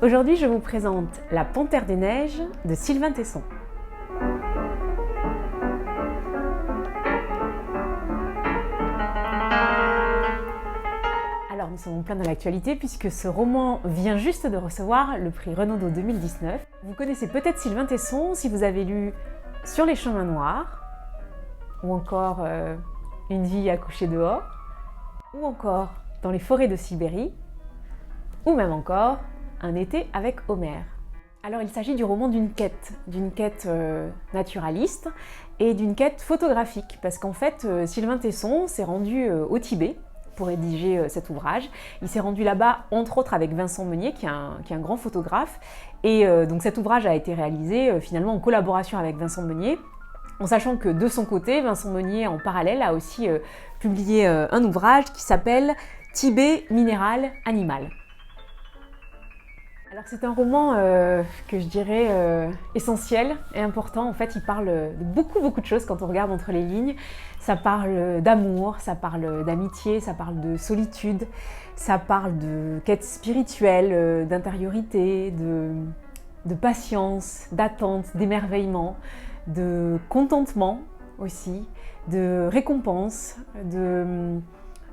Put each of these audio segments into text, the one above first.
Aujourd'hui, je vous présente La Panthère des Neiges de Sylvain Tesson. Alors, nous sommes en plein dans l'actualité puisque ce roman vient juste de recevoir le prix Renaudot 2019. Vous connaissez peut-être Sylvain Tesson si vous avez lu Sur les chemins noirs, ou encore Une vie à coucher dehors, ou encore Dans les forêts de Sibérie, ou même encore Un été avec Homère. Alors il s'agit du roman d'une quête naturaliste et d'une quête photographique, parce qu'en fait Sylvain Tesson s'est rendu au Tibet pour rédiger cet ouvrage. Il s'est rendu là-bas entre autres avec Vincent Meunier qui est un grand photographe, et donc cet ouvrage a été réalisé finalement en collaboration avec Vincent Meunier, en sachant que de son côté, Vincent Meunier en parallèle a aussi publié un ouvrage qui s'appelle Tibet minéral animal. Alors c'est un roman que je dirais essentiel et important. En fait, il parle de beaucoup de choses quand on regarde entre les lignes. Ça parle d'amour, ça parle d'amitié, ça parle de solitude, ça parle de quête spirituelle, d'intériorité, de patience, d'attente, d'émerveillement, de contentement aussi, de récompense,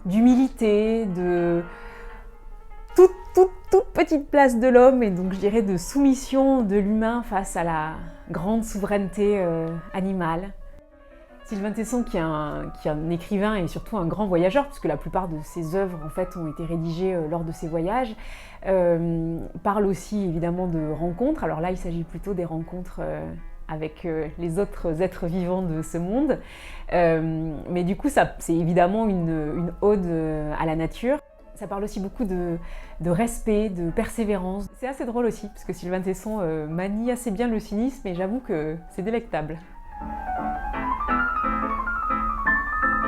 d'humilité, de toute petite place de l'homme, et donc je dirais de soumission de l'humain face à la grande souveraineté animale. Sylvain Tesson, qui est un écrivain et surtout un grand voyageur, puisque la plupart de ses œuvres en fait ont été rédigées lors de ses voyages, parle aussi évidemment de rencontres. Alors là, il s'agit plutôt des rencontres avec les autres êtres vivants de ce monde, mais du coup, c'est évidemment une ode à la nature. Ça parle aussi beaucoup de respect, de persévérance. C'est assez drôle aussi, parce que Sylvain Tesson manie assez bien le cynisme, et j'avoue que c'est délectable.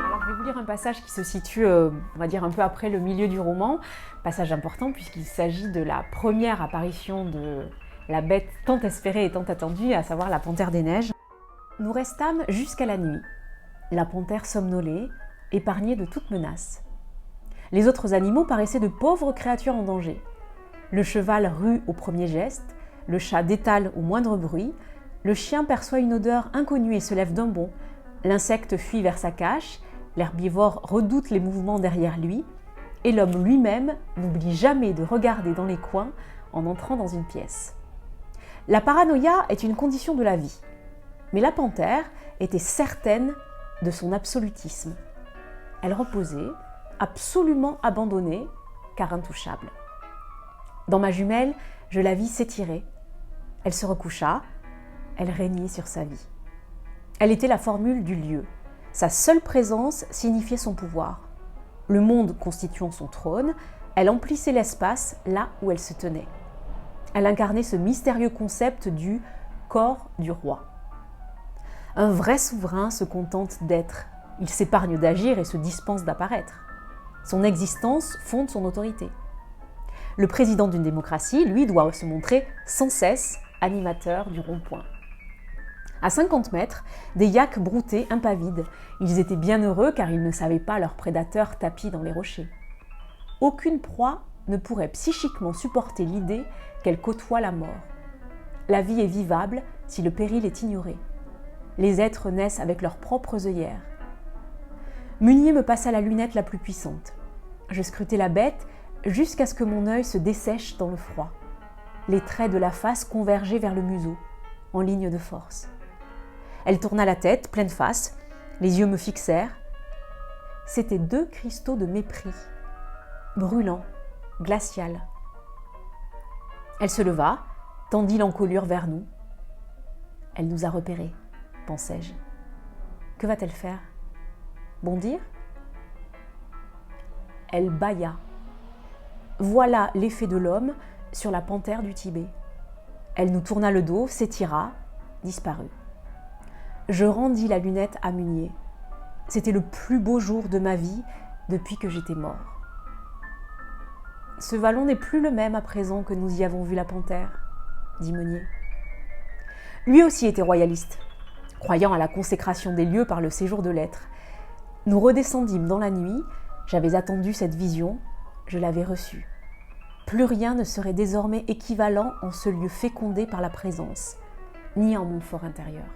Alors, je vais vous lire un passage qui se situe, on va dire, un peu après le milieu du roman. Passage important, puisqu'il s'agit de la première apparition de la bête tant espérée et tant attendue, à savoir la Panthère des Neiges. Nous restâmes jusqu'à la nuit, la panthère somnolée, épargnée de toute menace. Les autres animaux paraissaient de pauvres créatures en danger. Le cheval rue au premier geste, le chat détale au moindre bruit, le chien perçoit une odeur inconnue et se lève d'un bond, l'insecte fuit vers sa cache, l'herbivore redoute les mouvements derrière lui, et l'homme lui-même n'oublie jamais de regarder dans les coins en entrant dans une pièce. La paranoïa est une condition de la vie, mais la panthère était certaine de son absolutisme. Elle reposait, absolument abandonnée, car intouchable. Dans ma jumelle, je la vis s'étirer. Elle se recoucha, elle régnait sur sa vie. Elle était la formule du lieu. Sa seule présence signifiait son pouvoir. Le monde constituant son trône, elle emplissait l'espace là où elle se tenait. Elle incarnait ce mystérieux concept du corps du roi. Un vrai souverain se contente d'être. Il s'épargne d'agir et se dispense d'apparaître. Son existence fonde son autorité. Le président d'une démocratie, lui, doit se montrer sans cesse animateur du rond-point. À 50 mètres, des yaks broutaient impavides. Ils étaient bien heureux car ils ne savaient pas leurs prédateurs tapis dans les rochers. Aucune proie ne pourrait psychiquement supporter l'idée qu'elle côtoie la mort. La vie est vivable si le péril est ignoré. Les êtres naissent avec leurs propres œillères. Meunier me passa la lunette la plus puissante. Je scrutai la bête jusqu'à ce que mon œil se dessèche dans le froid. Les traits de la face convergeaient vers le museau, en ligne de force. Elle tourna la tête, pleine face, les yeux me fixèrent. C'étaient deux cristaux de mépris, brûlants, glacial. Elle se leva, tendit l'encolure vers nous. Elle nous a repérés, pensai-je. Que va-t-elle faire ? Bondir ? Elle bâilla. Voilà l'effet de l'homme sur la panthère du Tibet. Elle nous tourna le dos, s'étira, disparut. Je rendis la lunette à Meunier. C'était le plus beau jour de ma vie depuis que j'étais mort. Ce vallon n'est plus le même à présent que nous y avons vu la panthère, dit Meunier. Lui aussi était royaliste, croyant à la consécration des lieux par le séjour de l'être. Nous redescendîmes dans la nuit, j'avais attendu cette vision, je l'avais reçue. Plus rien ne serait désormais équivalent en ce lieu fécondé par la présence, ni en mon fort intérieur.